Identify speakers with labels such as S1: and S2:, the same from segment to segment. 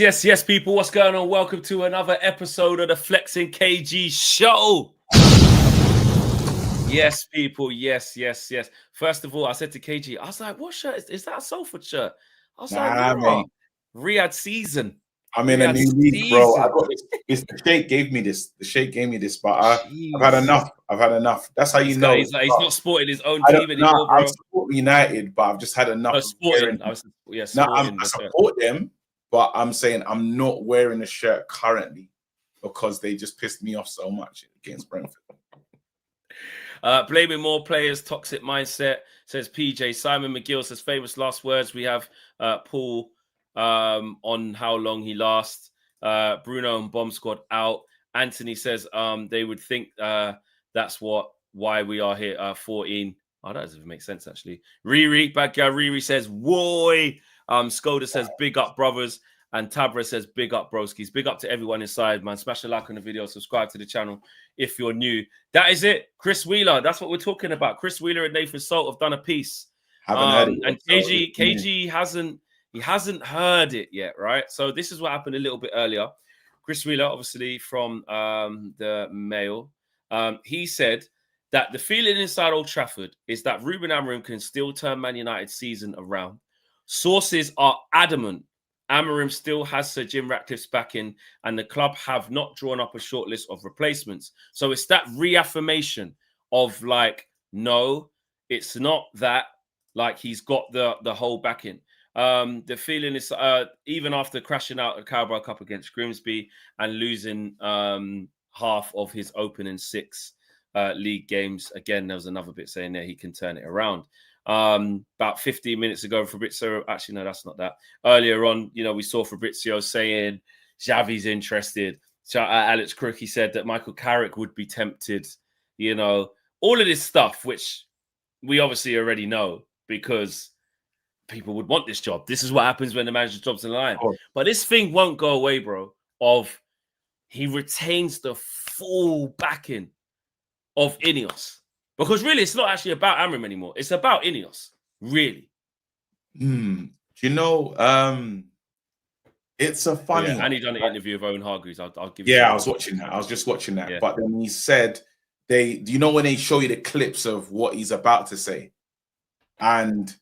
S1: Yes, people. What's going on? Welcome to another episode of the Flexing KG show. Yes, people. Yes. First of all, I said to KG, I was like, what shirt is that? A Salford shirt? I was like,
S2: mate.
S1: Riyadh season.
S2: I'm in a new league, bro. I got this. The Sheikh gave me this. But I've had enough. That's how you know.
S1: He's not sporting his own team anymore, bro.
S2: I support United, but I've just had enough.
S1: I
S2: support them, but I'm saying I'm not wearing a shirt currently because they just pissed me off so much against Brentford.
S1: Blaming more players, toxic mindset, says PJ. Simon McGill says famous last words. We have Paul on how long he lasts. Bruno and Bomb Squad out. Anthony says they would think that's why we are here. 14. Oh, that doesn't even make sense, actually. Riri, bad guy Riri says, "Woy." Skoda says, "Big up, brothers." And Tabra says, "Big up, broskies." Big up to everyone inside, man. Smash a like on the video. Subscribe to the channel if you're new. That is it. Chris Wheeler. That's what we're talking about. Chris Wheeler and Nathan Salt have done a piece.
S2: Haven't heard it
S1: and KG hasn't heard it yet, right? So this is what happened a little bit earlier. Chris Wheeler, obviously from the Mail, he said that the feeling inside Old Trafford is that Ruben Amorim can still turn Man United's season around. Sources are adamant Amorim still has Sir Jim Ratcliffe's backing, and the club have not drawn up a short list of replacements. So it's that reaffirmation of like, no, it's not that. Like he's got the whole backing. The feeling is even after crashing out the Carabao Cup against Grimsby and losing half of his opening 6 league games. Again, there was another bit saying there he can turn it around. About 15 minutes ago, Fabrizio, actually, no, that's not that. Earlier on, we saw Fabrizio saying Xavi's interested. So Alex Crookie said that Michael Carrick would be tempted, all of this stuff, which we obviously already know because people would want this job. This is what happens when the manager's job's in the line. Oh. But this thing won't go away, bro, of he retains the full backing of INEOS. Because really, it's not actually about Amorim anymore. It's about INEOS, really.
S2: It's a funny one.
S1: And he done an interview of Owen Hargreaves. I'll give you.
S2: Yeah, I was watching that. I was just watching that. Yeah. But then he said, do you know when they show you the clips of what he's about to say? And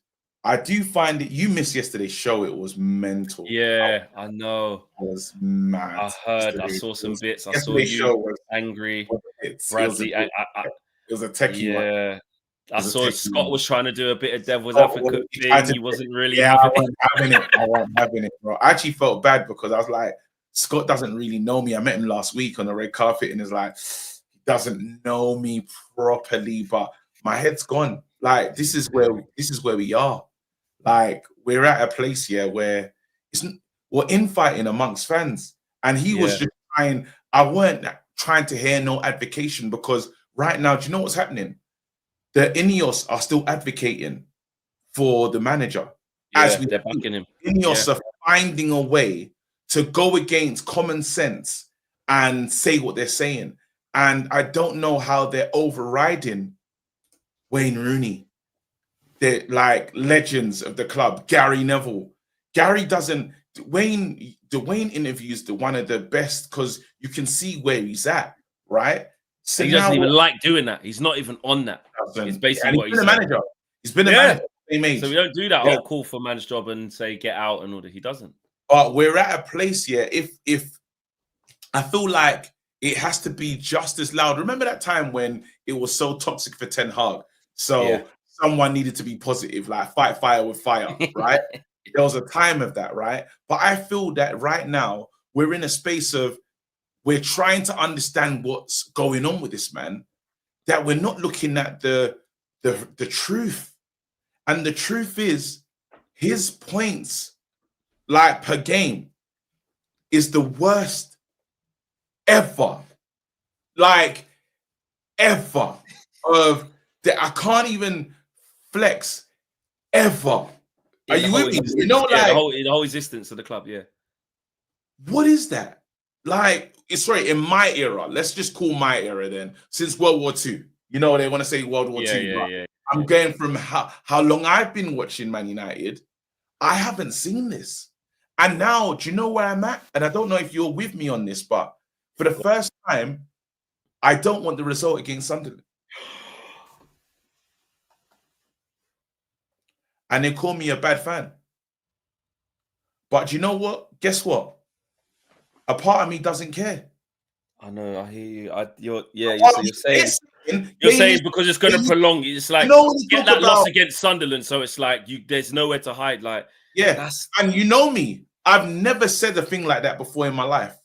S2: I do find that you missed yesterday's show. It was mental.
S1: Yeah, I know.
S2: It was mad.
S1: I heard. I saw some bits. I saw you angry. Bradley.
S2: It was a techie one.
S1: Yeah. I saw Scott was trying to do a bit of devil's advocate thing. He wasn't really
S2: I wasn't having it, bro. I actually felt bad because I was like, Scott doesn't really know me. I met him last week on the red carpet and it's like, he doesn't know me properly, but my head's gone. Like, this is where we are. Like, we're at a place here where we're infighting amongst fans. And he was just trying, I weren't trying to hear no advocation because right now, do you know what's happening? The INEOS are still advocating for the manager.
S1: As they're backing him.
S2: INEOS are finding a way to go against common sense and say what they're saying. And I don't know how they're overriding Wayne Rooney. They're like legends of the club. Gary Neville. The Wayne interviews one of the best because you can see where he's at, right?
S1: So he doesn't even like doing that. He's not even on that. It's basically what he's
S2: been a manager. He's been a manager.
S1: So we don't do that whole call for man's job and say get out and all that. He doesn't.
S2: But we're at a place here. If I feel like it has to be just as loud. Remember that time when it was so toxic for Ten Hag? So someone needed to be positive, like fight fire with fire, right? There was a time of that, right? But I feel that right now we're in a space of we're trying to understand what's going on with this man, that we're not looking at the truth. And the truth is his points, like per game, is the worst ever. Like ever. I can't even flex ever. Are you with me?
S1: You know, like the whole existence of the club,
S2: What is that? Like, in my era, let's just call my era then, since World War II. You know, they want to say World War II. I'm going from how long I've been watching Man United. I haven't seen this. And now, do you know where I'm at? And I don't know if you're with me on this, but for the first time, I don't want the result against Sunderland. And they call me a bad fan. But do you know what? Guess what? A part of me doesn't care.
S1: I know. I hear you. You're saying because it's going to prolong. It's like get that loss against Sunderland, so it's like there's nowhere to hide. Like
S2: and you know me. I've never said a thing like that before in my life.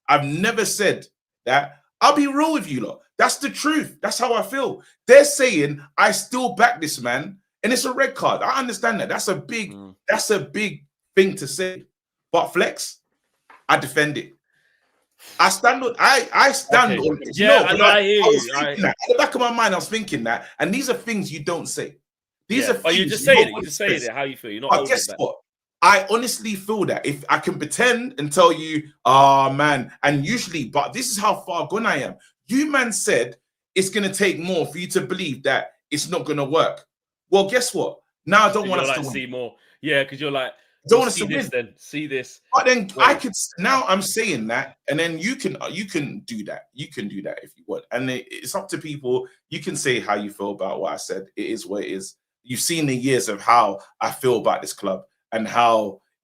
S2: I've never said that. I'll be real with you, lot. That's the truth. That's how I feel. They're saying I still back this man, and it's a red card. I understand that. That's a big thing to say. But Flex, I defend it. I stand on. I stand on it.
S1: I hear you.
S2: At the back of my mind, I was thinking that, and these are things you don't say. These are.
S1: Things you just say it. You just say it. How you feel. You're not.
S2: But guess what? I honestly feel that if I can pretend and tell you, oh man, and usually, but this is how far gone I am. You man said it's gonna take more for you to believe that it's not gonna work. Well, guess what? Now I don't want us to
S1: see more. Yeah, because you're like,
S2: don't want to
S1: see this. Then see this.
S2: But then I could. Now I'm saying that, and then you can do that. You can do that if you want, and it's up to people. You can say how you feel about what I said. It is what it is. You've seen the years of how I feel about this club and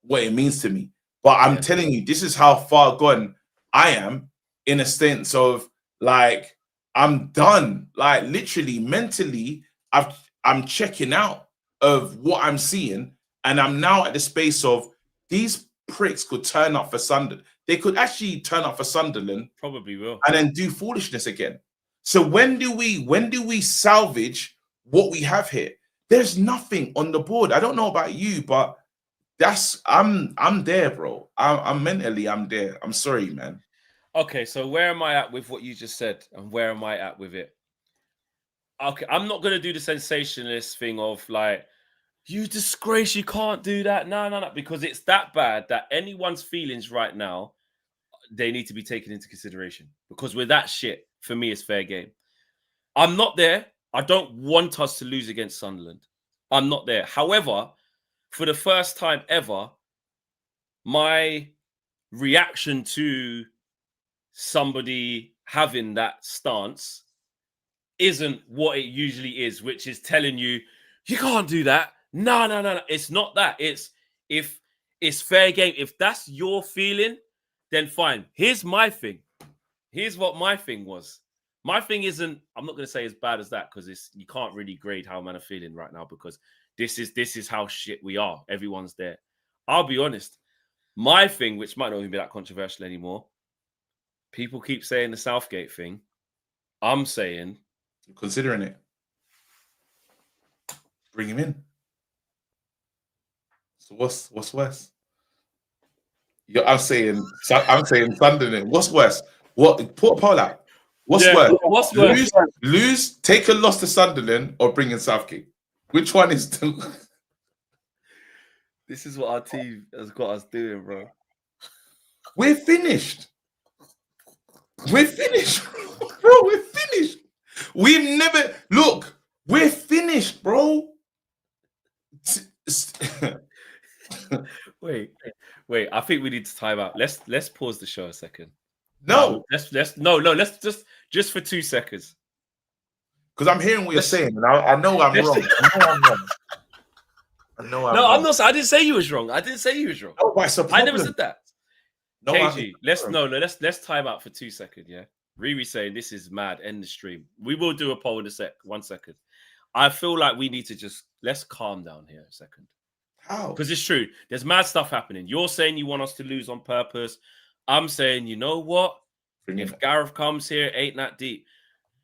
S2: what it means to me. But I'm telling you, this is how far gone I am in a sense of like I'm done. Like literally, mentally, I'm checking out of what I'm seeing. And I'm now at the space of these pricks could turn up for Sunderland. They could actually turn up for Sunderland.
S1: Probably will.
S2: And then do foolishness again. So when do we salvage what we have here? There's nothing on the board. I don't know about you, but I'm there, bro. I'm mentally there. I'm sorry, man.
S1: Okay, so where am I at with what you just said? And where am I at with it? Okay, I'm not gonna do the sensationalist thing of like, you disgrace, you can't do that. No, because it's that bad that anyone's feelings right now, they need to be taken into consideration. Because with that shit, for me, it's fair game. I'm not there. I don't want us to lose against Sunderland. I'm not there. However, for the first time ever, my reaction to somebody having that stance isn't what it usually is, which is telling you, you can't do that. No. It's not that. It's if it's fair game. If that's your feeling, then fine. Here's my thing. Here's what my thing was. My thing isn't, I'm not going to say as bad as that because you can't really grade how man are feeling right now because this is how shit we are. Everyone's there. I'll be honest. My thing, which might not even be that controversial anymore, people keep saying the Southgate thing. I'm saying,
S2: considering it, bring him in. So what's worse? I'm saying Sunderland. What's worse? What? Put a poll out. What's worse?
S1: What's worse?
S2: Lose, take a loss to Sunderland, or bring in Southgate. Which one is the?
S1: This is what our team has got us doing, bro.
S2: We're finished. We're finished, bro. We're finished. We've never look. We're finished, bro.
S1: Wait. I think we need to time out. Let's pause the show a second.
S2: No,
S1: let's just for 2 seconds.
S2: Because I'm hearing what you're saying, and I know I'm wrong. I know I'm wrong.
S1: I'm not. I didn't say you was wrong. I didn't say you was wrong.
S2: No,
S1: I never said that.
S2: No,
S1: KG, let's time out for 2 seconds. Yeah, Riri saying this is mad. End the stream. We will do a poll in a sec. 1 second. I feel like we need to let's calm down here a second.
S2: How?
S1: Because it's true. There's mad stuff happening. You're saying you want us to lose on purpose. I'm saying, you know what? If Gareth comes here, ain't that deep.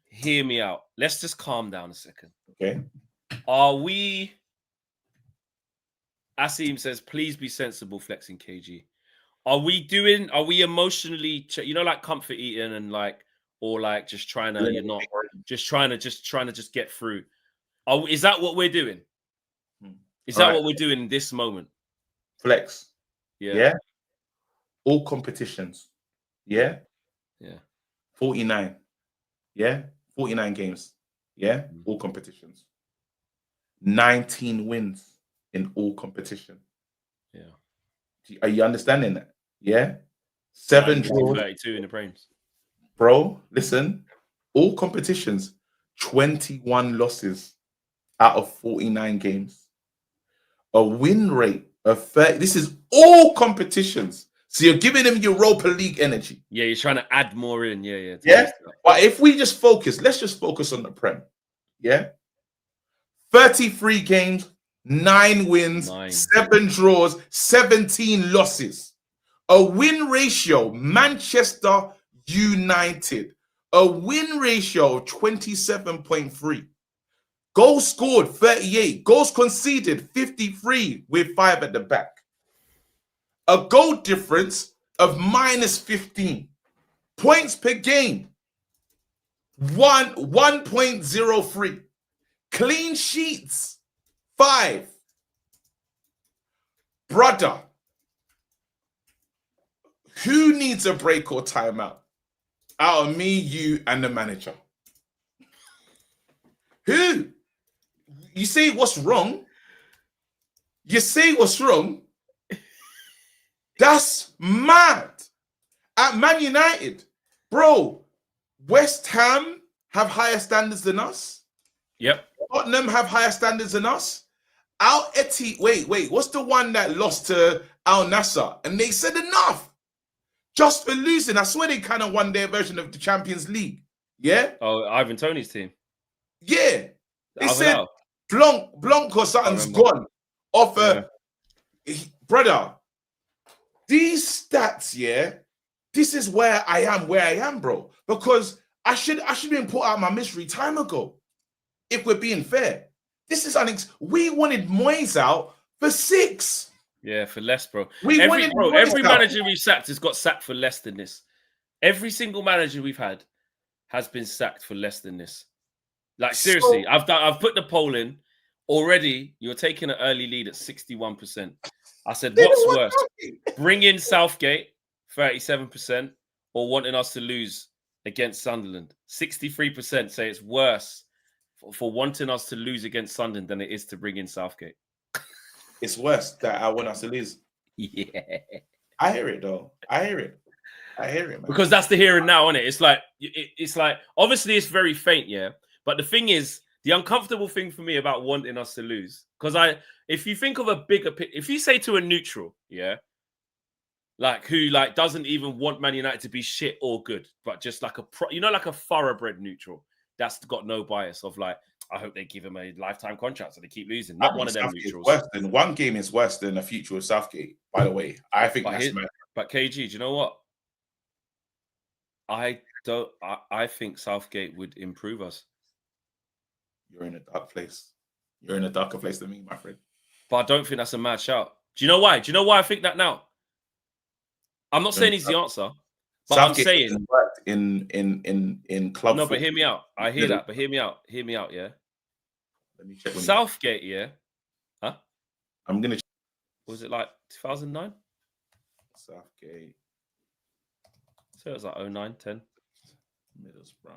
S1: Hear me out. Let's just calm down a second.
S2: Okay.
S1: Are we... Asim says, please be sensible, flexing KG. Are we emotionally, like comfort eating and like, or like just trying to, you're not, just trying to get through. Is that what we're doing? Is that what we're doing in this moment?
S2: Flex.
S1: Yeah.
S2: All competitions. Yeah. 49. Yeah. 49 games. Yeah. All competitions. 19 wins in all competition.
S1: Yeah.
S2: Are you understanding that? Yeah. 7 draws.
S1: 32 in the Brains.
S2: Bro, listen. All competitions, 21 losses out of 49 games. A win rate of 30. This is all competitions. So you're giving them Europa League energy.
S1: Yeah, you're trying to add more in. Yeah.
S2: Yeah. But if we just focus, let's just focus on the Prem. Yeah. 33 games, 9 wins, 7 draws, 17 losses. A win ratio, Manchester United. A win ratio of 27.3. Goals scored, 38. Goals conceded, 53 with 5 at the back. A goal difference of -15. Points per game, 1.03. Clean sheets, 5. Brother, who needs a break or timeout? Out of me, you, and the manager. Who? You say what's wrong? You say what's wrong? That's mad. At Man United, bro, West Ham have higher standards than us.
S1: Yep.
S2: Tottenham have higher standards than us. Al Eti, wait, what's the one that lost to Al Nassr? And they said enough. Just for losing. I swear they kind of won their version of the Champions League. Yeah?
S1: Oh, Ivan Toney's team.
S2: Yeah. They said Blanc or something's gone. Brother, these stats, yeah, this is where I am, bro. Because I should have been put out of my misery time ago. If we're being fair. This is we wanted Moyes out for 6.
S1: Yeah, for less, bro. Every manager we've sacked has got sacked for less than this. Every single manager we've had has been sacked for less than this. Like, seriously, I've put the poll in already. You're taking an early lead at 61%. I said, what's worse? Bring in Southgate, 37%, or wanting us to lose against Sunderland. 63% say it's worse for wanting us to lose against Sunderland than it is to bring in Southgate.
S2: It's worse that I want us to lose.
S1: Yeah.
S2: I hear it, though. I hear it, man.
S1: Because that's the here and now, isn't it? It's like, obviously it's very faint, yeah. But the thing is, the uncomfortable thing for me about wanting us to lose, because if you think of a bigger picture, if you say to a neutral, yeah, like who doesn't even want Man United to be shit or good, but just like like a thoroughbred neutral that's got no bias of like, I hope they give him a lifetime contract so they keep losing. Not one of them neutrals.
S2: One game is worse than a future with Southgate, by the way. I think
S1: but KG, do you know what? I think Southgate would improve us.
S2: You're in a dark place. You're in a darker place than me, my friend.
S1: But I don't think that's a mad shout. Do you know why? Do you know why I think that now? I'm not saying he's the answer, but Southgate I'm saying
S2: worked in club.
S1: No, but hear me out. I hear that, but hear me out. Hear me out, yeah.
S2: Let me check.
S1: Southgate, yeah. Huh?
S2: I'm gonna.
S1: Was it like 2009?
S2: Southgate.
S1: So it was like 09, 10.
S2: Middlesbrough.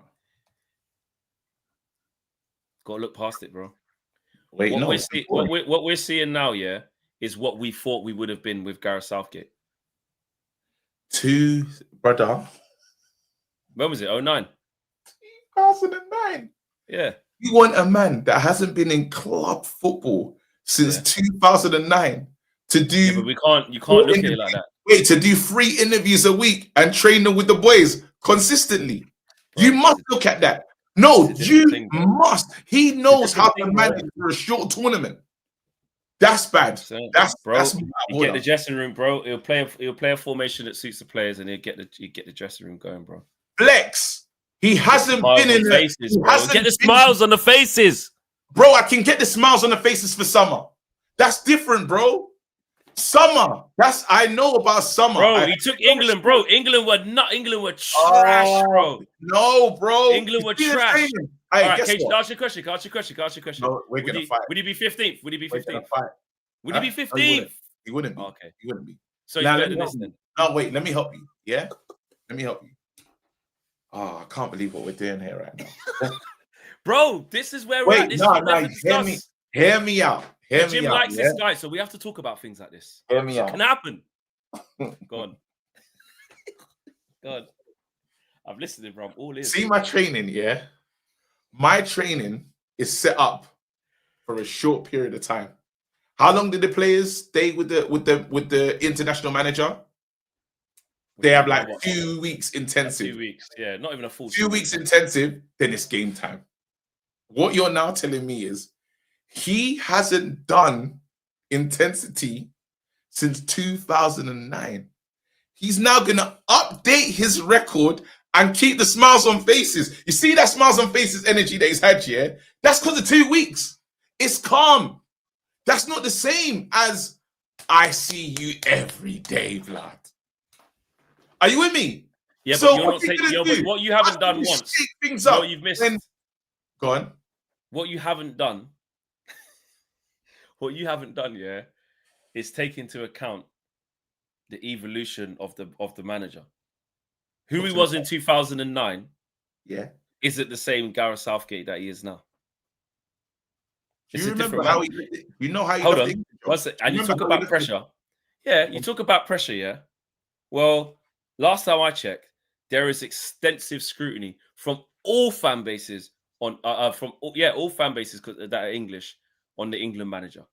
S1: Got to look past it, bro.
S2: Wait,
S1: what we're seeing now, yeah, is what we thought we would have been with Gareth Southgate.
S2: Brother.
S1: When was it? 09?
S2: 2009.
S1: Yeah.
S2: You want a man that hasn't been in club football since 2009 to do...
S1: Yeah, but you can't look at it like that.
S2: Wait, to do 3 interviews a week and train them with the boys consistently. Bro, you must look at that. No, you must. He knows how to manage for a short tournament. That's bad. That's
S1: you get the dressing room, bro. He'll play a formation that suits the players, and he'll get the dressing room going, bro.
S2: Flex. He hasn't been in
S1: faces, bro. Get the smiles on the faces,
S2: bro. I can get the smiles on the faces for summer. That's different, bro. Summer. I know about summer.
S1: Bro, he took England, bro. England were trash, bro.
S2: No, bro.
S1: England were trash. All right, Cage, ask your question.
S2: No, we're gonna fight.
S1: Would he be 15th? Would he be 15th? Would he be 15th?
S2: He wouldn't be.
S1: Okay.
S2: He wouldn't be.
S1: So he's better than this then.
S2: No, wait, let me help you. Yeah? Let me help you. Oh, I can't believe what we're doing here right now.
S1: Bro, this is where we're at.
S2: Hear me out.
S1: Jim likes this guy, so we have to talk about things like this.
S2: Hear me out.
S1: It can happen. Go on. Go on. I've listened, bro. I'm all in.
S2: See my training, yeah? My training is set up for a short period of time. How long did the players stay with the international manager? They have like 2 weeks intensive.
S1: 2 weeks, yeah, not even a full
S2: 2 weeks intensive, then it's game time. What you're now telling me is he hasn't done intensity since 2009. He's now going to update his record and keep the smiles on faces. You see that smiles on faces energy that he's had, yeah? That's because of 2 weeks. It's calm. That's not the same as I see you every day, Vlad. Are you with me?
S1: Yeah,
S2: so
S1: but you're not taking what you haven't done once.
S2: Things up.
S1: What you've missed.
S2: Go on.
S1: What you haven't done. What you haven't done, yeah, is take into account the evolution of the manager. Who he was in 2009,
S2: yeah,
S1: isn't the same Gareth Southgate that he is now.
S2: Do you remember how you know how you
S1: hold on? And you talk about pressure. Yeah, you talk about pressure. Yeah. Well, last time I checked, there is extensive scrutiny from all fan bases on all fan bases that are English on the England manager.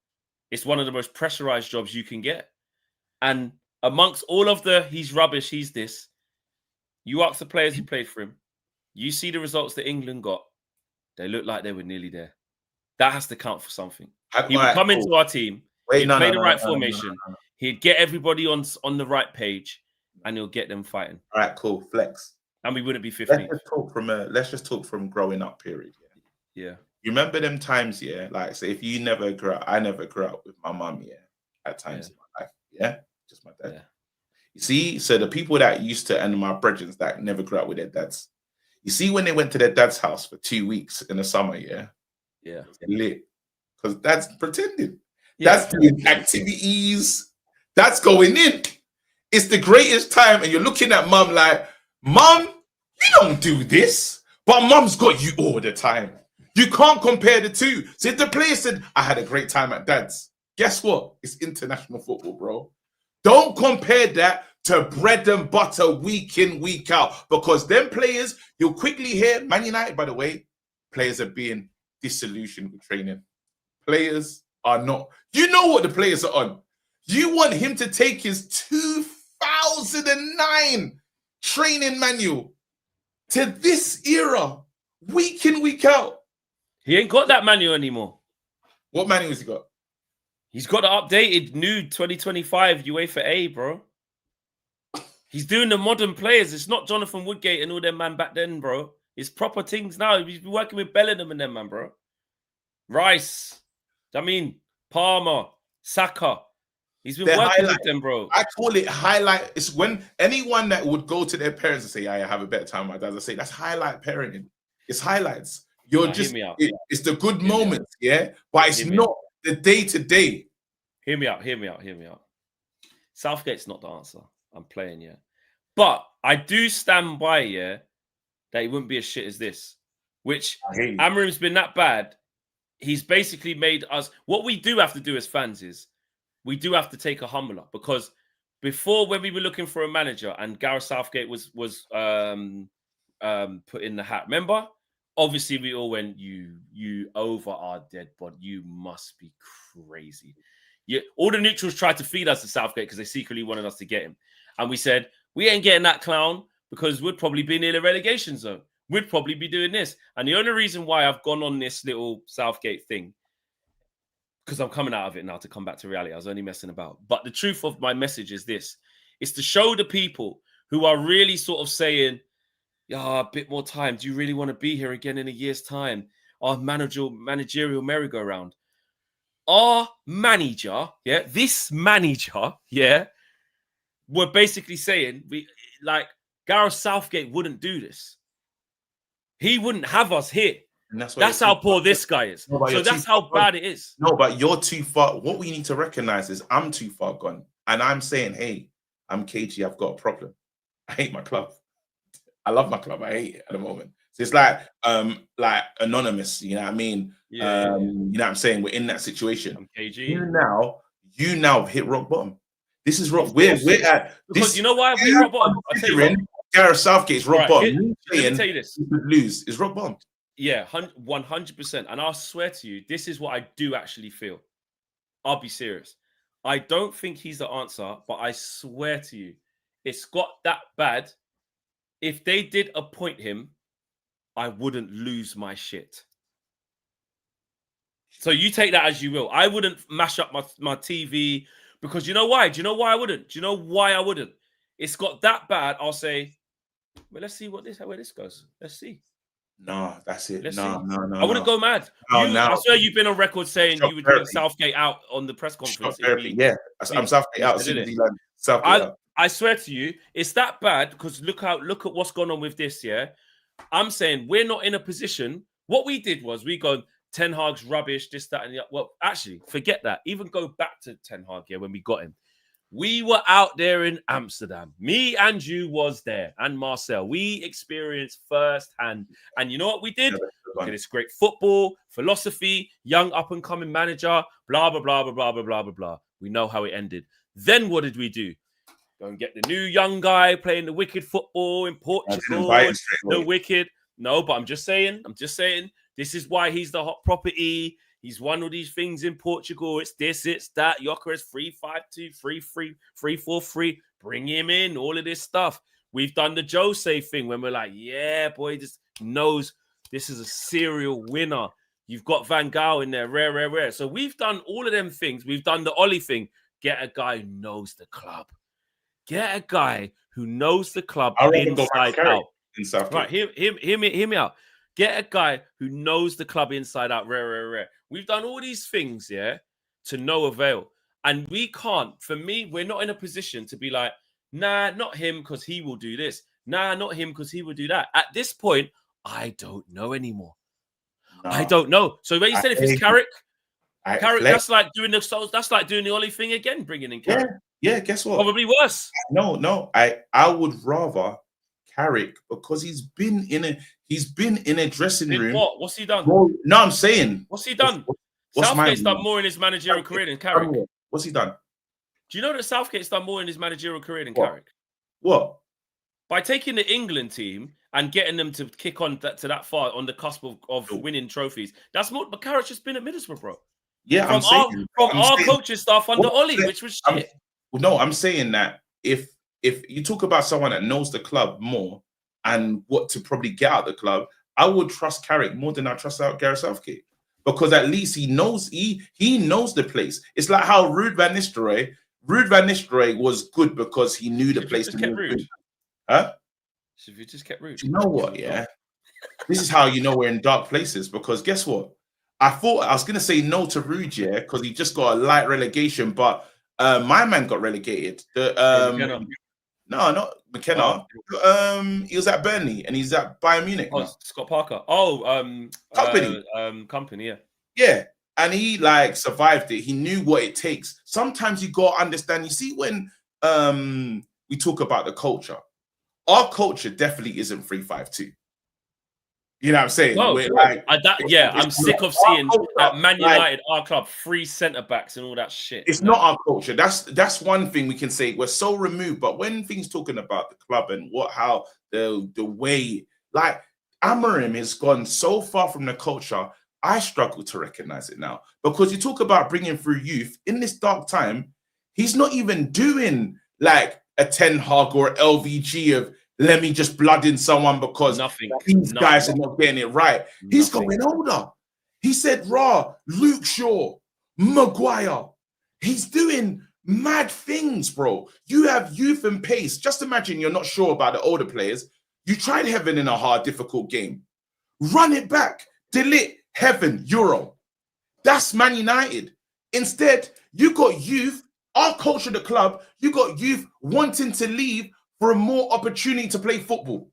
S1: It's one of the most pressurized jobs you can get, and amongst all of the he's rubbish, he's this. You ask the players who played for him, you see the results that England got. They look like they were nearly there. That has to count for something. He would come into our team, he'd play the right formation, he'd get everybody on the right page, and he'll get them fighting.
S2: All right, cool, flex.
S1: And we wouldn't be 15.
S2: Let's just talk from growing up period.
S1: Yeah.
S2: You remember them times, yeah? Like, say if you never grew up, I never grew up with my mum, yeah, at times in my life, yeah? Just my dad. Yeah. You see, so the people that used to, and my brethren that never grew up with their dads, you see when they went to their dad's house for 2 weeks in the summer, yeah?
S1: Yeah.
S2: Lit. Because that's pretending. Yeah. That's doing activities. That's going in. It's the greatest time, and you're looking at mum like, Mum, you don't do this. But mum's got you all the time. You can't compare the two. So if the player said, I had a great time at dad's, guess what? It's international football, bro. Don't compare that to bread and butter week in, week out. Because them players, you'll quickly hear, Man United, by the way, players are being disillusioned with training. Players are not. You know what the players are on. You want him to take his 2009 training manual to this era, week in, week out.
S1: He ain't got that manual anymore.
S2: What manual has he got?
S1: He's got the updated new 2025 UEFA A, bro. He's doing the modern players. It's not Jonathan Woodgate and all them man back then, bro. It's proper things now. He's been working with Bellingham and them, man, bro. Rice. I mean, Palmer, Saka. He's been working with them, bro.
S2: I call it highlight. It's when anyone that would go to their parents and say, I have a better time with my dad, I say, that's highlight parenting. It's highlights. You're just, it's the good moments, yeah? But it's not the day-to-day.
S1: Hear me out. Southgate's not the answer. I'm playing, yeah. But I do stand by, yeah, that he wouldn't be as shit as this. Which Amorim's been that bad. He's basically made us... What we do have to do as fans is we do have to take a humbler, because before, when we were looking for a manager and Gareth Southgate was put in the hat, remember? Obviously, we all went, you over our dead body. You must be crazy. All the neutrals tried to feed us to Southgate because they secretly wanted us to get him. And we said, we ain't getting that clown because we'd probably be near the relegation zone. We'd probably be doing this. And the only reason why I've gone on this little Southgate thing, because I'm coming out of it now to come back to reality. I was only messing about. But the truth of my message is this. It's to show the people who are really sort of saying, a bit more time. Do you really want to be here again in a year's time? Our managerial merry-go-round. Our manager, this manager, we're basically saying, Gareth Southgate wouldn't do this. He wouldn't have us here. And that's how poor this guy is. No, so that's how bad it is.
S2: No, but you're too far. What we need to recognize is I'm too far gone. And I'm saying, hey, I'm KG. I've got a problem. I hate my club. I love my club. I hate it at the moment. So it's like anonymous, you know what I mean? You know what I'm saying? We're in that situation.
S1: I'm KG.
S2: You now hit rock bottom. This is rock. We're at
S1: because
S2: this.
S1: you know why we're rock bottom. I tell you,
S2: Gareth Southgate's rock bottom.
S1: Let me tell you this:
S2: lose is rock bottom.
S1: Yeah, 100%. And I'll swear to you, this is what I do actually feel. I'll be serious. I don't think he's the answer, but I swear to you, it's got that bad. If they did appoint him, I wouldn't lose my shit. So you take that as you will. I wouldn't mash up my TV because you know why? Do you know why I wouldn't? Do you know why I wouldn't? It's got that bad. I'll say, well, let's see where this goes. Let's see.
S2: No, that's it.
S1: Let's
S2: no,
S1: see.
S2: no, no.
S1: I wouldn't go mad. I swear you've been on record saying you would bring Southgate out on the press conference.
S2: Yeah, I'm Southgate out. Southgate out.
S1: I swear to you, it's that bad because look at what's going on with this. Yeah, I'm saying we're not in a position. What we did was we go Ten Hag's rubbish, this, that, and the other. Well, actually, forget that. Even go back to Ten Hag. Yeah, when we got him. We were out there in Amsterdam. Me and you was there, and Marcel. We experienced firsthand. And you know what we did? Look at this great football, philosophy, young up-and-coming manager, blah, blah, blah, blah, blah, blah, blah, blah, blah. We know how it ended. Then what did we do? Go and get the new young guy playing the wicked football in Portugal. The wicked. No, but I'm just saying. This is why he's the hot property. He's won all these things in Portugal. It's this, it's that. Yokeres 3-5-2, 3-3, 3-4-3. Bring him in. All of this stuff. We've done the Jose thing when we're like, yeah, boy, just knows this is a serial winner. You've got Van Gaal in there, rare. So we've done all of them things. We've done the Ollie thing. Get a guy who knows the club. Get a guy who knows the club inside out. Right, hear me out. Get a guy who knows the club inside out. Rare. We've done all these things, yeah, to no avail. And we can't, for me, we're not in a position to be like, nah, not him because he will do this. Nah, not him because he will do that. At this point, I don't know anymore. No, I don't know. So when you said if it's Carrick, that's like doing the Ollie thing again, bringing in Carrick.
S2: Yeah, guess what?
S1: Probably worse.
S2: No. I would rather Carrick because he's been in a dressing room.
S1: What? What's he done?
S2: No, I'm saying.
S1: What's he done? Southgate's done more in his managerial career than Carrick.
S2: What's he done?
S1: Do you know that Southgate's done more in his managerial career than Carrick?
S2: What?
S1: By taking the England team and getting them to kick on to that far on the cusp of winning trophies. That's more. But Carrick's just been at Middlesbrough, bro.
S2: Yeah,
S1: from our coaching staff under Ollie, which was shit.
S2: I'm saying that if you talk about someone that knows the club more and what to probably get out of the club, I would trust Carrick more than I trust Gareth Southgate because at least he knows the place. It's like how Ruud van Nistelrooy was good because he knew the place.
S1: Just kept Ruud.
S2: Huh?
S1: So if you just kept Ruud.
S2: You know what? Yeah, this is how you know we're in dark places because guess what? I thought I was gonna say no to Ruud, yeah, because he just got a light relegation, but my man got relegated. No, not McKenna. He was at Burnley and he's at Bayern Munich.
S1: Oh, Scott Parker. Company, yeah.
S2: Yeah. And he survived it. He knew what it takes. Sometimes you gotta understand. You see, when we talk about the culture, our culture definitely isn't 3-5-2. You know what I'm saying?
S1: No, I'm sick of seeing at Man United, our club, 3 centre-backs and all that shit.
S2: It's not our culture. That's one thing we can say. We're so removed. But when things talking about the club and how the way, Amorim has gone so far from the culture, I struggle to recognize it now. Because you talk about bringing through youth, in this dark time, he's not even doing a Ten Hag or LVG of, let me just blood in someone because these guys are not getting it right. He's going older. He said, Luke Shaw, Maguire. He's doing mad things, bro. You have youth and pace. Just imagine you're not sure about the older players. You tried Heaven in a hard, difficult game. Run it back. Delete Heaven, Euro. That's Man United. Instead, you got youth, our culture, the club, you got youth wanting to leave for a more opportunity to play football.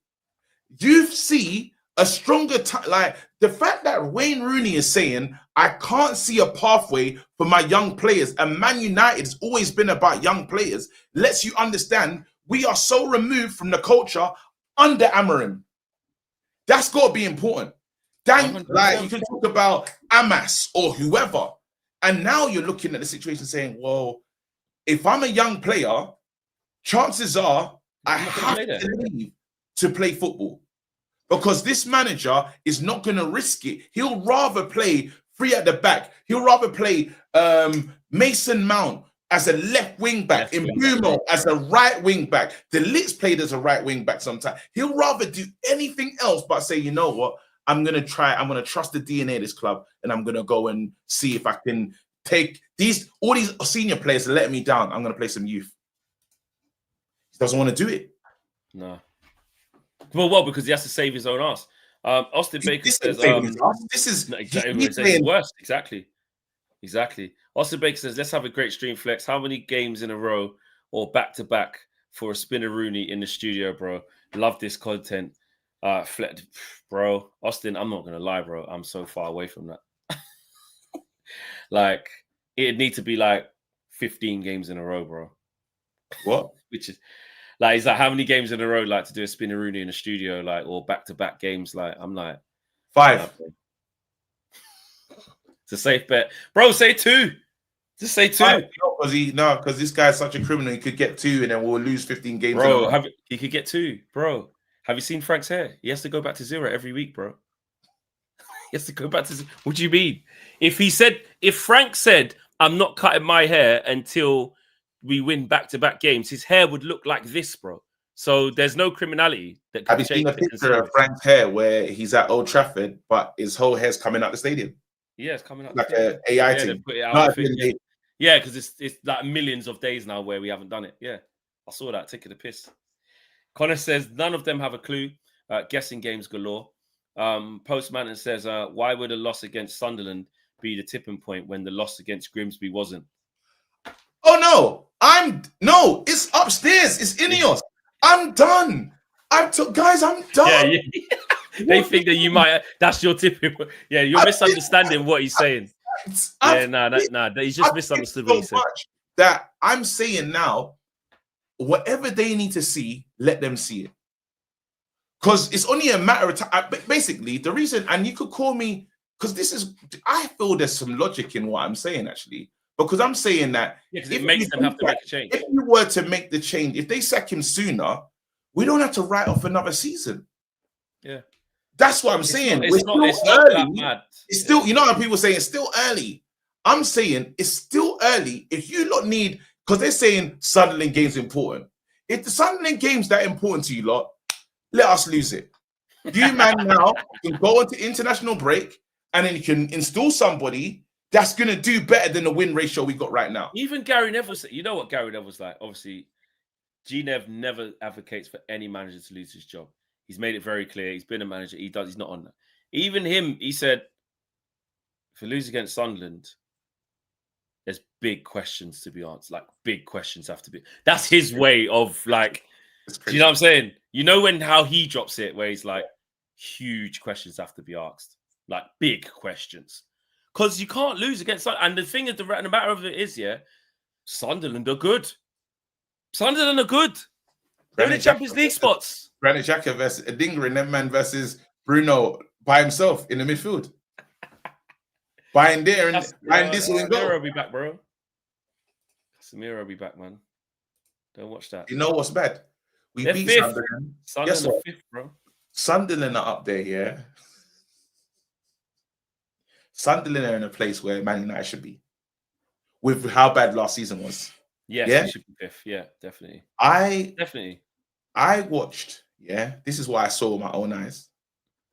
S2: You see a stronger the fact that Wayne Rooney is saying, I can't see a pathway for my young players, and Man United has always been about young players, lets you understand we are so removed from the culture under Amorim. That's got to be important. You can talk about Amas or whoever, and now you're looking at the situation saying, well, if I'm a young player, chances are I
S1: I'm not gonna
S2: have
S1: play there.
S2: to leave to play football because this manager is not going to risk it. He'll rather play three at the back. He'll rather play Mason Mount as a left wing back, Mbumo as a right wing back. De Ligt played as a right wing back sometimes. He'll rather do anything else but say, you know what, I'm going to trust the DNA of this club, and I'm going to go and see if I can take all these senior players that let me down. I'm going to play some youth. He doesn't want to do it.
S1: No. Well, because he has to save his own ass. Austin Baker says,
S2: this is
S1: no, exactly worse. Exactly. Austin Baker says, let's have a great stream flex. How many games in a row or back to back for a Spinneroonie in the studio, bro? Love this content. Bro, Austin, I'm not gonna lie, bro. I'm so far away from that. Like, it'd need to be like 15 games in a row, bro.
S2: What?
S1: Which is like, he's like, how many games in a row, like, to do a Spinneroonie in the studio, like, or back-to-back games? Like, I'm like
S2: 5.
S1: It's a safe bet, bro. Say 2. Just say 2.
S2: Because this guy's such a criminal. He could get 2, and then we'll lose 15 games.
S1: Bro, he could get 2, bro. Have you seen Frank's hair? He has to go back to 0 every week, bro. He has to go back to 0. What do you mean? If Frank said, I'm not cutting my hair until we win back-to-back games, his hair would look like this, bro. So there's no criminality that can
S2: change. Have you seen a picture of
S1: it.
S2: Frank's hair where he's at Old Trafford, but his whole hair's coming out the stadium?
S1: Yeah, it's coming out
S2: like an AI thing.
S1: Yeah, because it's like millions of days now where we haven't done it. Yeah, I saw that, taking the piss. Connor says none of them have a clue. Guessing games galore. Postman says, why would a loss against Sunderland be the tipping point when the loss against Grimsby wasn't?
S2: Oh no, it's upstairs. It's INEOS. I'm done. I'm done.
S1: Yeah. They think that you might. That's your tipping point. Yeah, you're misunderstanding what he's saying. He's just misunderstood what he said.
S2: That I'm saying now, whatever they need to see, let them see it. Because it's only a matter of time. Basically, the reason, and you could call me, because I feel there's some logic in what I'm saying, actually. Because I'm saying that
S1: it makes them have to make a change.
S2: If you were to make the change, if they sack him sooner, we don't have to write off another season.
S1: Yeah.
S2: That's what I'm saying.
S1: It's not that mad.
S2: It's still, you know how people say it's still early. I'm saying it's still early. If you lot need, because they're saying Sunderland game's important. If the Sunderland game's that important to you lot, let us lose it. You man now can go into international break and then you can install somebody that's going to do better than the win ratio we got right now.
S1: Even Gary Neville, you know what Gary Neville's like? Obviously, G-Nev never advocates for any manager to lose his job. He's made it very clear. He's been a manager. He's not on that. Even him, he said, if we lose against Sunderland, there's big questions to be answered. Like, big questions have to be. That's his way of, like, do you know what I'm saying? You know how he drops it, where he's like, huge questions have to be asked. Like, big questions. Because you can't lose against Sunderland. And the thing is, the matter of it is, Sunderland are good. Sunderland are good. They're in the Champions League spots.
S2: Granit Xhaka versus Adingra, and that man versus Bruno by himself in the midfield. Buying there and buying this will go.
S1: Samira will be back, bro. Samira will be back, man. Don't watch that.
S2: You know what's bad? We beat Sunderland.
S1: Sunderland are 5th, bro.
S2: Sunderland are up there, yeah. Sunderland are in a place where Man United should be. With how bad last season was.
S1: Yes, yeah, should be 5th. Yeah, definitely.
S2: I watched, this is what I saw with my own eyes.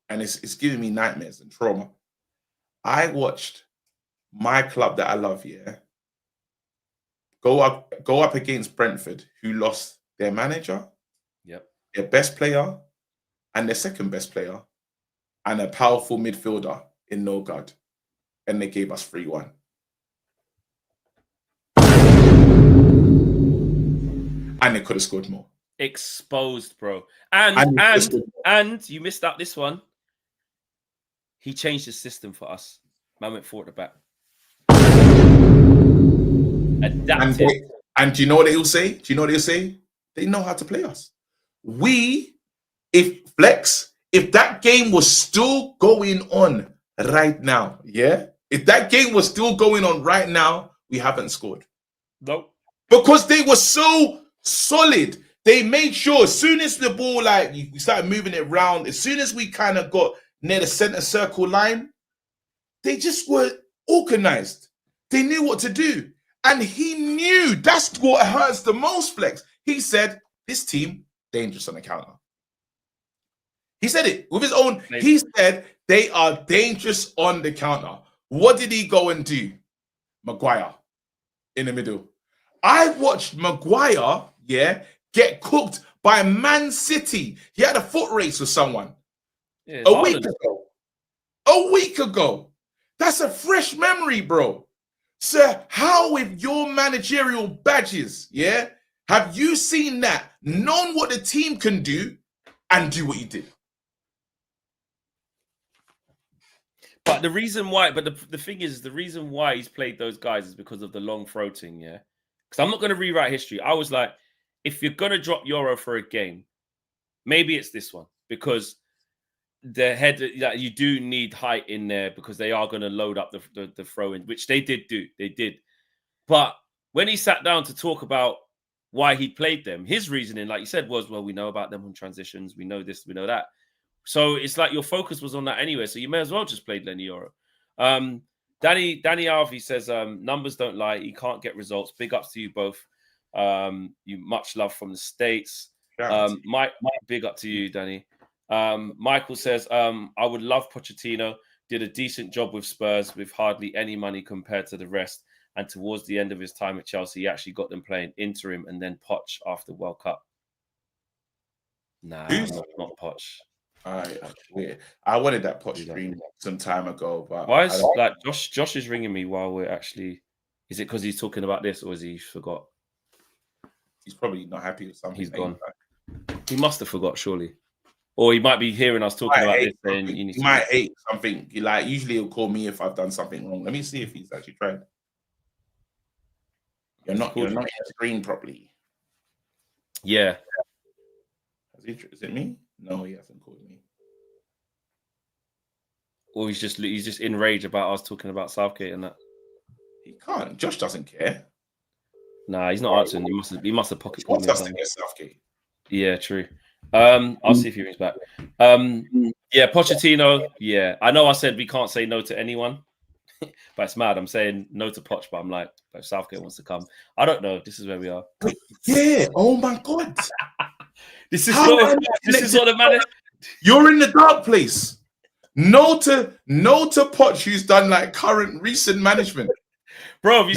S2: And it's giving me nightmares and trauma. I watched my club that I love, go up against Brentford, who lost their manager, their best player, and their second best player, and a powerful midfielder in Nogard. And they gave us 3-1. And they could have scored more.
S1: Exposed, bro. And you missed out this one. He changed the system for us. Man went forward at the back. Adapted.
S2: And do you know what they'll say? They know how to play us. If that game was still going on right now, if that game was still going on right now, we haven't scored.
S1: Nope.
S2: because they were so solid. They made sure as soon as the ball, like, we started moving it around, as soon as we kind of got near the center circle line, they just were organized. They knew what to do. And he knew that's what hurts the most, Flex. He said, this team, dangerous on the counter. He said it with his own. He said they are dangerous on the counter. What did he go and do? Maguire in the middle. I watched Maguire, get cooked by Man City. He had a foot race with someone a week ago. A week ago. That's a fresh memory, bro. Sir, how with your managerial badges, have you seen that, known what the team can do, and do what you did?
S1: But the reason why, the thing is, the reason why he's played those guys is because of the long throating, Because I'm not going to rewrite history. I was like, if you're going to drop Euro for a game, maybe it's this one. Because the head, you do need height in there because they are going to load up the throw-in, which they did do. They did. But when he sat down to talk about why he played them, his reasoning, like you said, was, well, we know about them on transitions. We know this, we know that. So it's like your focus was on that anyway. So you may as well just play Lenny Euro. Danny Alvey says, numbers don't lie. You can't get results. Big ups to you both. You much love from the States. Mike, big up to you, Danny. Michael says, I would love Pochettino. Did a decent job with Spurs with hardly any money compared to the rest. And towards the end of his time at Chelsea, he actually got them playing interim and then Poch after World Cup. Nah, not Poch.
S2: I wanted that Poch stream some time ago, but
S1: why is like Josh is ringing me while we're actually? Is it because he's talking about this, or has he forgot?
S2: He's probably not happy with something.
S1: He's gone. He must have forgot, surely, or he might be hearing us talking about this. Then
S2: he might hate something. Usually he'll call me if I've done something wrong. Let me see if he's actually tried. You're not screen properly.
S1: Yeah.
S2: Is it me? No, he hasn't called me.
S1: Or he's just enraged about us talking about Southgate and that.
S2: He can't. Josh doesn't care.
S1: Nah, he's not answering. He must have pocket called
S2: me. Southgate.
S1: Yeah, true. I'll see if he rings back. Yeah, Pochettino. Yeah, I know I said we can't say no to anyone, but it's mad. I'm saying no to Poch, but I'm like, if Southgate wants to come, I don't know. This is where we are.
S2: Yeah. Oh my God.
S1: This is what the man.
S2: You're in the dark place. No to Poch, who's done like recent management,
S1: bro.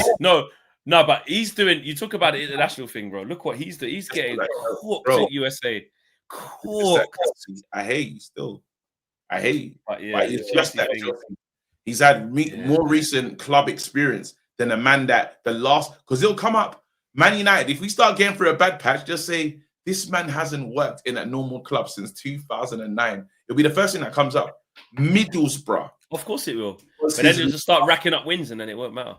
S1: But he's doing. You talk about the international thing, bro. Look what he's doing. He's getting cooked at USA. Cooked.
S2: I hate you still. I hate you.
S1: But yeah,
S2: it's just that he's had more recent club experience than a man that because it'll come up. Man United. If we start getting through a bad patch, just say, this man hasn't worked in a normal club since 2009. It'll be the first thing that comes up. Middlesbrough.
S1: Of course it will. But then he'll just start racking up wins and then it won't matter.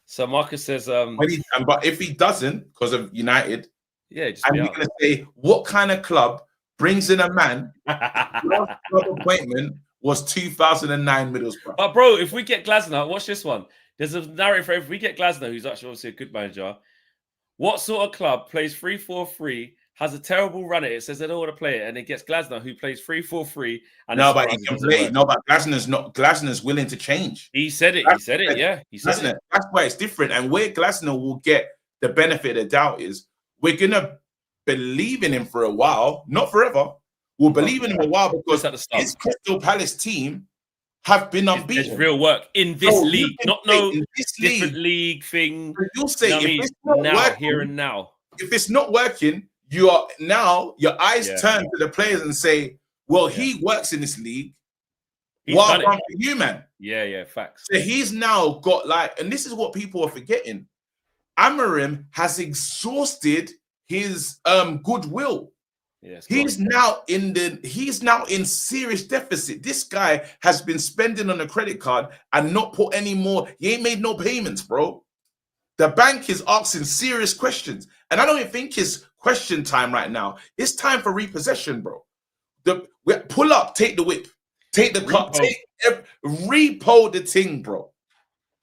S1: So Marcus says...
S2: but if he doesn't, because of United,
S1: and
S2: you're going to say, what kind of club brings in a man? Last club appointment was 2009 Middlesbrough.
S1: But bro, if we get Glasner, watch this one. There's a narrative for if we get Glasner, who's actually obviously a good manager. What sort of club plays 3-4-3, has a terrible run at it, says they don't want to play it, and it gets Glasner, who plays 3-4-3.
S2: No, but he can play. No, but Glasner's willing to change.
S1: He said it. He said it. Yeah, he said it.
S2: That's why it's different. And where Glasner will get the benefit of the doubt is we're gonna believe in him for a while, not forever. We'll believe in him a while because his Crystal Palace team have been unbeaten.
S1: There's real work in this league, not different league thing.
S2: You'll say
S1: if it's not working, here and now.
S2: If it's not working, you are now your eyes turn to the players and say, "Well, he works in this league. Well done for you, man."
S1: Yeah, facts.
S2: So he's now got and this is what people are forgetting. Amorim has exhausted his goodwill.
S1: Yes,
S2: he's now in serious deficit. This guy has been spending on a credit card and not put any more. He ain't made no payments, bro. The bank is asking serious questions, and I don't even think it's question time right now. It's time for repossession, bro. Pull up, take the whip, take the cup, repo the thing, bro.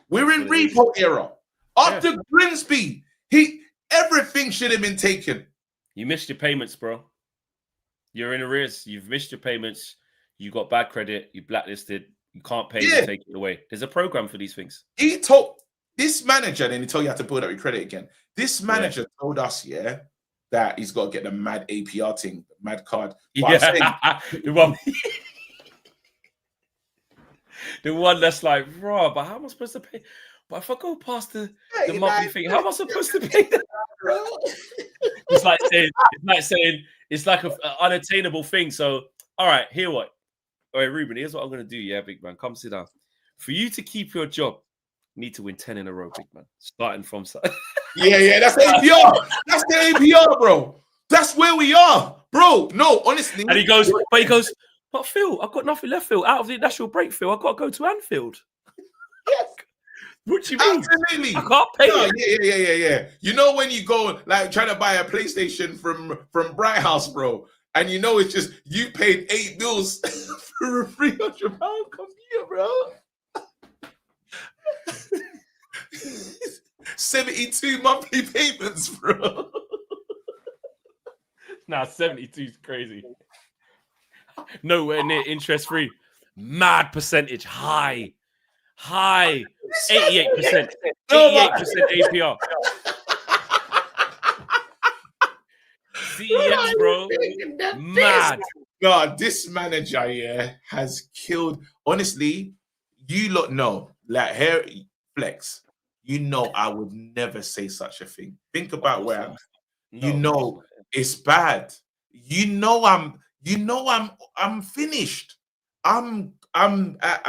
S2: We're in repo era. After Grimsby, Everything should have been taken.
S1: You missed your payments, bro. You're in arrears. You've missed your payments. You got bad credit. You blacklisted. You can't pay. You take it away. There's a program for these things.
S2: He told this manager, then he told you how to build up your credit again. This manager told us, that he's got to get the mad APR thing, the mad card. But
S1: the one that's like, bro, but how am I supposed to pay? But if I go past the monthly thing, how am I supposed to pay that? It's like saying it's like an unattainable thing. So, all right, hear what? All right, Ruben, here's what I'm going to do. Yeah, big man, come sit down. For you to keep your job, you need to win 10 in a row, big man. Starting from...
S2: Yeah, that's APR. That's the APR, bro. That's where we are, bro. No, honestly.
S1: And he goes, but Phil, I've got nothing left, Phil. Out of the national break, Phil, I've got to go to Anfield.
S2: Yes.
S1: What do you mean?
S2: Absolutely.
S1: I can't pay it.
S2: Yeah. You know when you go like trying to buy a PlayStation from Bright House, bro, and you know it's just you paid 8 bills for a £300 computer, bro. 72 monthly payments, bro.
S1: Nah, 72 is crazy. Nowhere near interest free. Mad percentage, high. 88%. 88% APR. CEX, bro. Mad.
S2: God, this manager, has killed. Honestly, you lot know, like here, Flex. You know, I would never say such a thing. Think about where I'm. You know, it's bad. You know, I'm finished. I've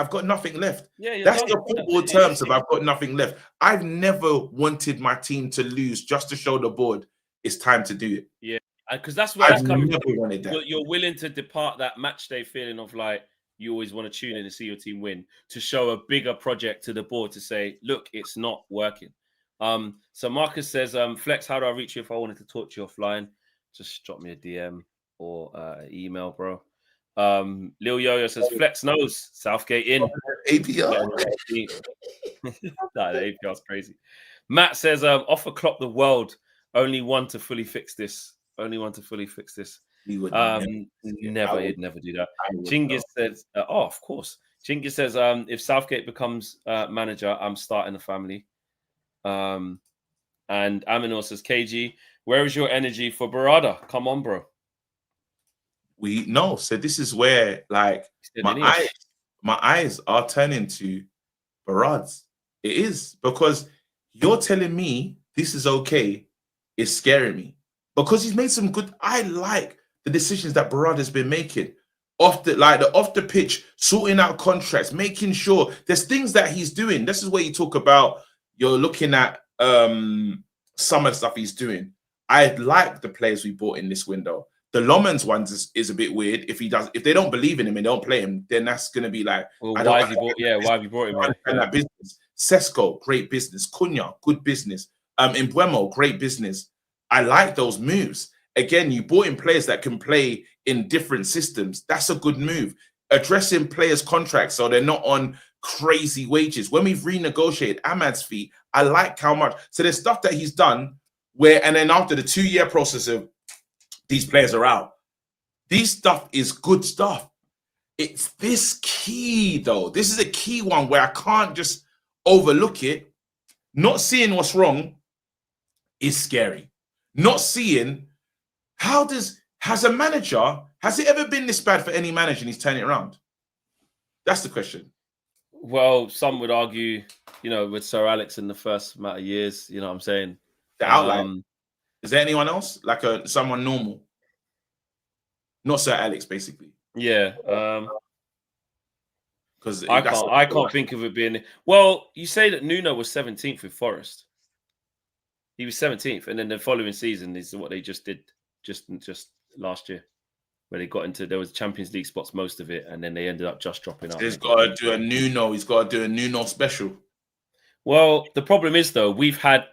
S2: got nothing left.
S1: Yeah,
S2: that's the football terms of I've got nothing left. I've never wanted my team to lose just to show the board it's time to do it.
S1: Yeah, because that's where I've
S2: never wanted that.
S1: You're willing to depart that match day feeling of like you always want to tune in and see your team win to show a bigger project to the board to say, look, it's not working. So Marcus says, Flex, how do I reach you if I wanted to talk to you offline? Just drop me a DM or an email, bro. Lil Yo-Yo says, Flex knows Southgate in.
S2: APR.
S1: Nah, the APR is crazy. Matt says, offer Klopp the world. Only one to fully fix this. He would never, he'd never do that. Chinggis says, of course. Chinggis says, if Southgate becomes manager, I'm starting the family. And Aminor says, KG, where is your energy for Barada? Come on, bro.
S2: So this is where like my eyes are turning to Barads. It is because you're telling me this is okay. It's scaring me because he's made some good. I like the decisions that Barad has been making off the pitch, sorting out contracts, making sure there's things that he's doing. This is where you talk about you're looking at some of the stuff he's doing. I like the players we bought in this window. The Lomans ones is a bit weird. If they don't believe in him and don't play him, then that's going to be like,
S1: why have you brought him?
S2: And that business. Sesko, great business. Cunha, good business. Mbuemo, great business. I like those moves. Again, you brought in players that can play in different systems. That's a good move. Addressing players' contracts so they're not on crazy wages. When we've renegotiated Ahmad's fee, I like how much. So there's stuff that he's done and then after the 2-year process of these players are out. This stuff is good stuff. It's this key, though. This is a key one where I can't just overlook it. Not seeing what's wrong is scary. Not seeing has it ever been this bad for any manager and he's turning it around? That's the question.
S1: Well, some would argue, with Sir Alex in the first amount of years, you know what I'm saying?
S2: The outline. Is there anyone else? Like someone normal? Not Sir Alex, basically.
S1: Yeah. Because I can't think of it being. Well, you say that Nuno was 17th with Forest. He was 17th, and then the following season is what they just did, just last year, where they got into there was Champions League spots most of it, and then they ended up just dropping out.
S2: He's got to do a Nuno. He's got to do a Nuno special.
S1: Well, the problem is though,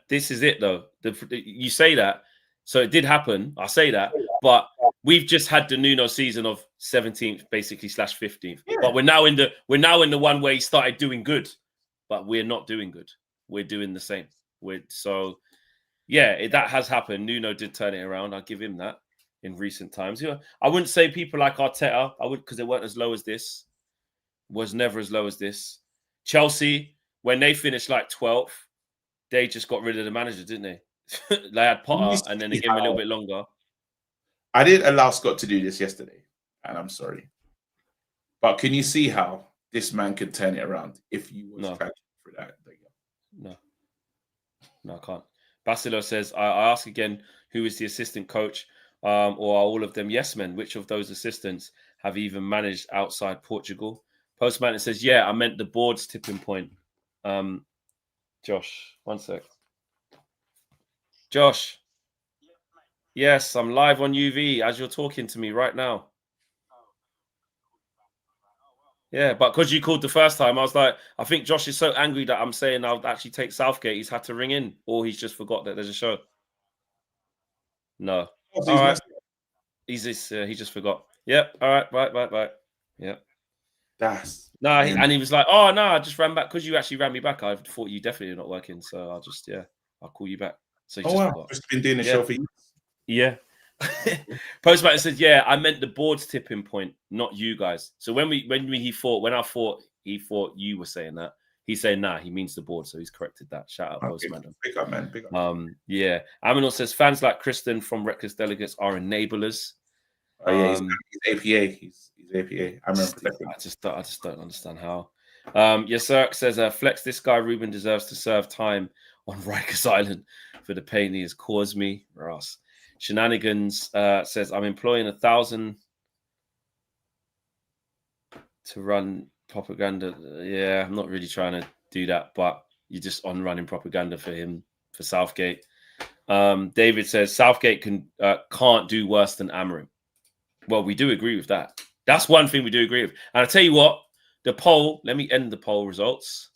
S1: this is it though. You say that, so it did happen. I say that, but we've just had the Nuno season of 17th, basically /15th. Yeah. But we're now in the one where he started doing good, but we're not doing good. We're doing the same. Yeah, that has happened. Nuno did turn it around. I'll give him that in recent times. I wouldn't say people like Arteta. I would, because they weren't as low as this. Was never as low as this. Chelsea, when they finished like 12th, they just got rid of the manager, didn't they? They had Potter, and then they gave him a little bit longer.
S2: I didn't allow Scott to do this yesterday, and I'm sorry. But can you see how this man could turn it around if you was for that?
S1: No, I can't. Basilo says, I ask again, who is the assistant coach? Or are all of them yes men? Which of those assistants have even managed outside Portugal? Postman says, yeah, I meant the board's tipping point. Josh, one sec. Josh. Yes, I'm live on UV as you're talking to me right now. Yeah, but because you called the first time, I was like, I think Josh is so angry that I'm saying I'll actually take Southgate. He's had to ring in, or he's just forgot that there's a show. No. All right. He just forgot. Yep. All right. Right. Yeah. And he was like, oh, no, I just ran back because you actually ran me back. I thought you definitely not working. So I'll call you back. So he just forgot.
S2: Just been doing the show for you.
S1: Yeah. Postman said, yeah, I meant the board's tipping point, not you guys. So when I thought he thought you were saying that, he's saying nah, he means the board. So he's corrected that. Shout out, Postman.
S2: Big up, man. Big up.
S1: Yeah. Aminor says fans like Kristen from Reckless Delegates are enablers.
S2: Oh yeah, he's APA. He's APA. I remember.
S1: I just don't understand how. Yes, sir says flex. This guy Ruben deserves to serve time on Rikers Island for the pain he has caused me. Ross. Shenanigans says, I'm employing 1,000 to run propaganda. Yeah, I'm not really trying to do that, but you're just on running propaganda for him, for Southgate. David says, Southgate can't do worse than Amorim. Well, we do agree with that. That's one thing we do agree with. And I'll tell you what, the poll, let me end the poll results.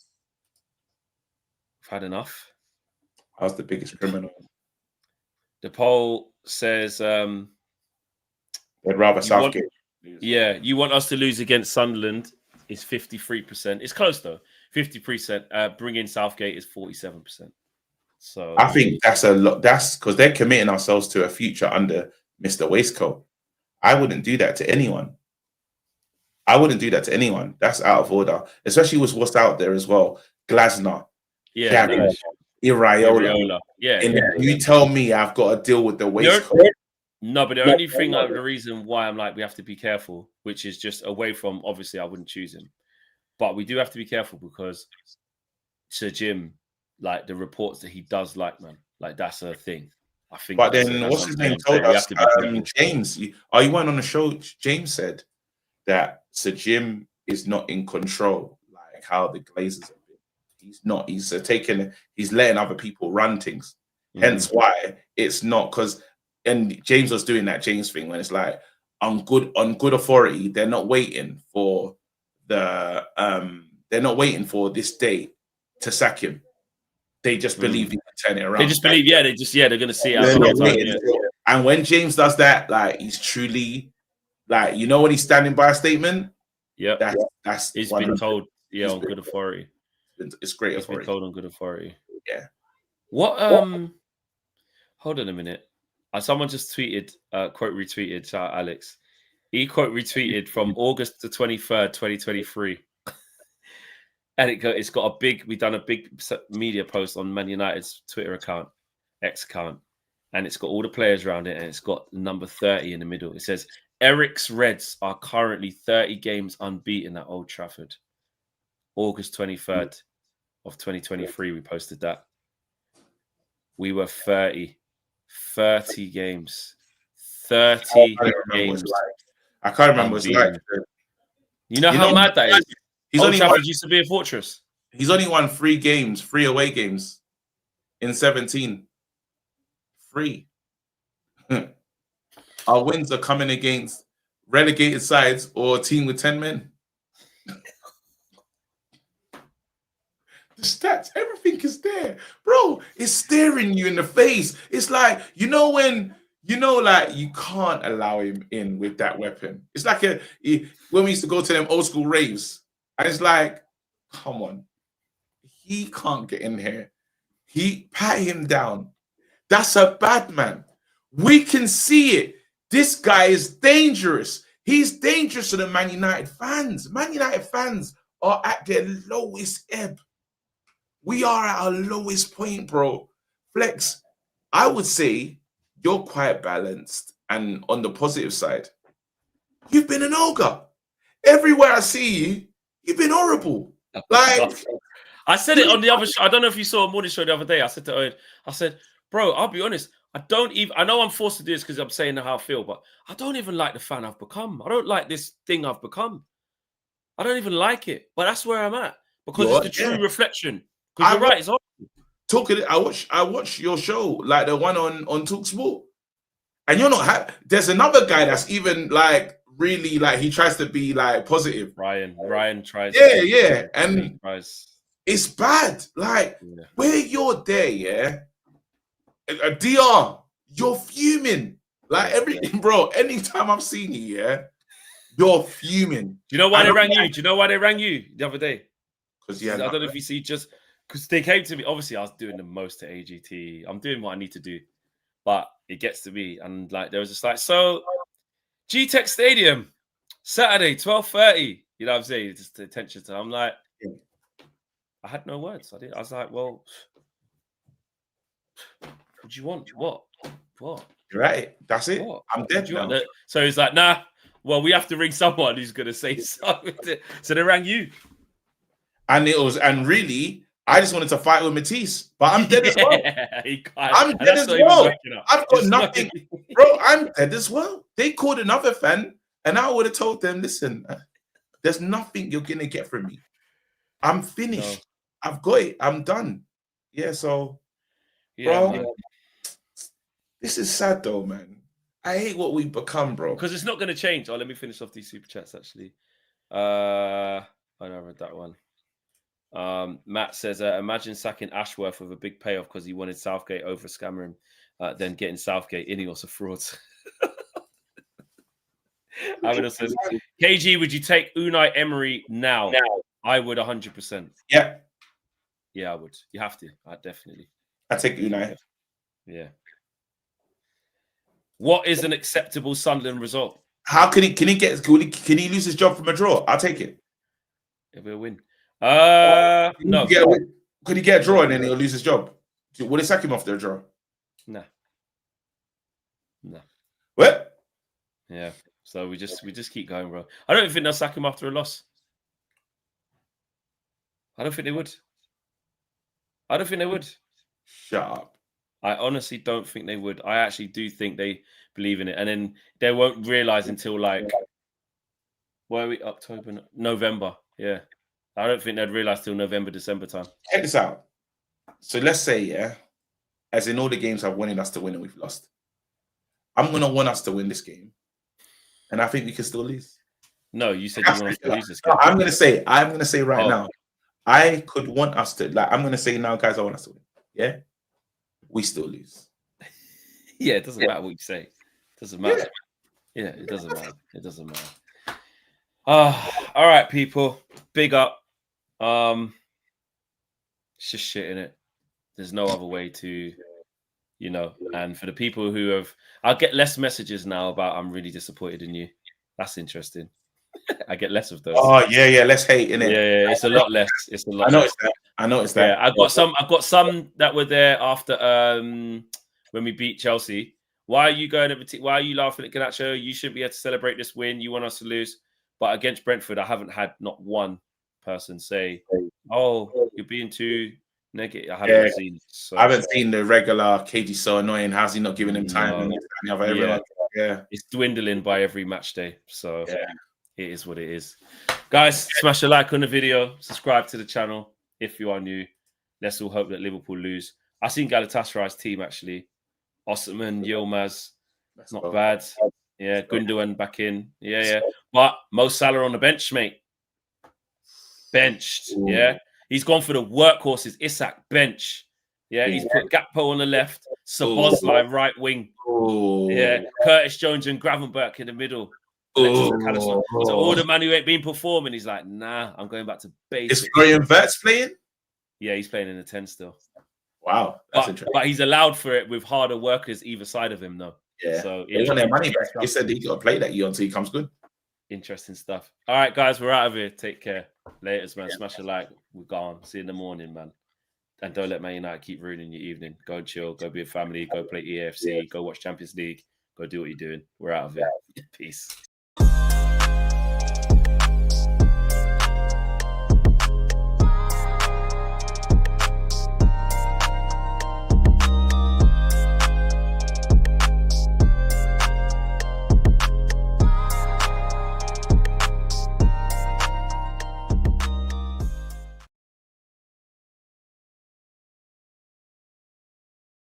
S1: I've had enough.
S2: I was the biggest criminal.
S1: The poll says
S2: they'd rather Southgate.
S1: You want us to lose against Sunderland is 53%. It's close though. 50%. Bring in Southgate is 47%. So
S2: I think that's a lot. That's because they're committing ourselves to a future under Mr. Waistcoat. I wouldn't do that to anyone. That's out of order, especially with what's out there as well. Glasner, Gary, Iriola.
S1: Yeah.
S2: You tell me I've got to deal with the Waistcoat.
S1: No, but the only thing, the reason why I'm like, we have to be careful, which is just away from, obviously, I wouldn't choose him. But we do have to be careful because Sir Jim, like the reports that he does like, man, like that's a thing. I think.
S2: But then what's his name told us, James, you weren't on the show. James said that Sir Jim is not in control, like how the Glazers have been. He's not. He's letting other people run things. Hence why it's not because. And James was doing that James thing when it's like on good authority. They're not waiting for they're not waiting for this day to sack him. They just believe he can turn it around.
S1: They just believe, they're going to see it.
S2: And when James does that, like he's truly like, when he's standing by a statement.
S1: Yeah,
S2: that's
S1: he's been told. Yeah, on good authority.
S2: It's great authority.
S1: Been told on good authority.
S2: Yeah.
S1: What? Hold on a minute. Someone just tweeted, quote retweeted, shout out Alex. He quote retweeted from August the 23rd, 2023. And it's got we've done a big media post on Man United's Twitter account, X account. And it's got all the players around it. And it's got number 30 in the middle. It says, Eric's Reds are currently 30 games unbeaten at Old Trafford. August 23rd of 2023, we posted that. We were 30 games. 30 games.
S2: I can't remember what it's like.
S1: You know how mad that is? Old Trafford used to be a fortress.
S2: He's only won 3 away games in 17. 3. Our wins are coming against relegated sides or a team with 10 men. The stats, everything is there. Bro, it's staring you in the face. It's like, when you can't allow him in with that weapon. It's like when we used to go to them old school raves. And it's like, come on. He can't get in here. He pat him down. That's a bad man. We can see it. This guy is dangerous. He's dangerous to the Man United fans. Man United fans are at their lowest ebb. We are at our lowest point, bro. Flex, I would say you're quite balanced. And on the positive side, you've been an ogre. Everywhere I see you, you've been horrible. Like,
S1: I said it on the other show. I don't know if you saw a morning show the other day. I said to Owen, I said, bro, I'll be honest. I know I'm forced to do this because I'm saying how I feel, but I don't even like the fan I've become. I don't like this thing I've become. I don't even like it. But that's where I'm at. Because it's the true reflection. Because you're right, it's horrible.
S2: I watch your show, like the one on TalkSport. And you're not happy. There's another guy that's even like really like he tries to be like positive.
S1: Ryan tries.
S2: Yeah. And it's bad. Like where you're there, yeah. DR, you're fuming. Like everything, bro. Anytime I've seen you, yeah, you're fuming.
S1: Do you know why they rang you? Do you know why they rang you the other day?
S2: Because
S1: I don't know if you see, just because they came to me. Obviously, I was doing the most at AGT. I'm doing what I need to do, but it gets to me, and like there was just like, so G-Tech Stadium, Saturday, 12:30. You know what I'm saying? Just the attention to. I'm like, I had no words. I was like, well, what do you want? What?
S2: You're right. That's it.
S1: What?
S2: I'm dead now.
S1: So he's like, nah. Well, we have to ring someone who's gonna say something. So they rang you.
S2: And really, I just wanted to fight with Matisse, but I'm dead as well. I'm dead as well. I've got nothing, bro. I'm dead as well. They called another fan, and I would have told them, listen, there's nothing you're gonna get from me. I'm finished. No. I've got it. I'm done. Yeah. So, bro, this is sad though, man. I hate what we've become, bro.
S1: Because it's not going to change. Oh, let me finish off these super chats, actually. I read that one. Matt says, imagine sacking Ashworth with a big payoff because he wanted Southgate over scammering, then getting Southgate. INEOS are frauds. Avidos says, KG, would you take Unai Emery now? I would 100%.
S2: Yeah.
S1: Yeah, I would. You have to. Definitely.
S2: I take Unai.
S1: Yeah. What is an acceptable Sunderland result?
S2: How can he lose his job from a draw? I'll take it.
S1: If we win. No.
S2: Could he get a draw and then he'll lose his job? Will they sack him after a draw?
S1: No.
S2: What?
S1: Yeah. So we just keep going, bro. I don't think they'll sack him after a loss. I don't think they would.
S2: Shut up.
S1: I honestly don't think they would. I actually do think they believe in it. And then they won't realize until like, where are we? October, November. Yeah. I don't think they'd realize till November, December time.
S2: Check this out. So let's say, yeah, as in all the games I've wanted us to win and we've lost. I'm going to want us to win this game. And I think we can still lose.
S1: No, you said you want us to lose this game.
S2: No, I'm going to say right now, I could want us to, like, I'm going to say now, guys, I want us to win. Yeah? We still lose.
S1: Yeah, it doesn't matter what you say. It doesn't matter. Yeah, it doesn't matter. It doesn't matter. All right, people. Big up. It's just shit in it. There's no other way to, and for the people who have, I'll get less messages now about I'm really disappointed in you. That's interesting. I get less of those.
S2: Oh yeah, less hate in it.
S1: Yeah, it's a lot less. It's a lot.
S2: I noticed that.
S1: Yeah, I've got some that were there after when we beat Chelsea. Why are you laughing at Garnacho? You shouldn't be able to celebrate this win. You want us to lose. But against Brentford, I haven't had not one person say, "Oh, you're being too negative." I haven't seen it. So.
S2: I haven't seen the regular KG's so annoying. How's he not giving him time?
S1: Yeah, it's dwindling by every match day. So it is what it is. Guys, smash a like on the video. Subscribe to the channel if you are new. Let's all hope that Liverpool lose. I've seen Galatasaray's team actually. Osman, Yilmaz, not bad. Yeah, Gundogan back in. Yeah. But Mo Salah on the bench, mate. Benched. Ooh. Yeah. He's gone for the workhorses. Isak, bench. Yeah, he's put Gakpo on the left. Szoboszlai, right wing. Ooh. Yeah. Curtis Jones and Gravenberch in the middle. So all the man who ain't been performing, he's like, nah, I'm going back to basics.
S2: Is Florian Wirtz playing?
S1: Yeah, he's playing in the 10 still.
S2: Wow, that's interesting.
S1: But he's allowed for it with harder workers either side of him, though.
S2: Yeah,
S1: so
S2: they want their money back. They said he got to play that year until he comes good.
S1: Interesting stuff. All right, guys, we're out of here. Take care. Laters, man. Smash a like. We're gone. See you in the morning, man. And don't let Man United keep ruining your evening. Go and chill. Go be a family. Go play EFC. Go watch Champions League. Go do what you're doing. We're out of here. Peace.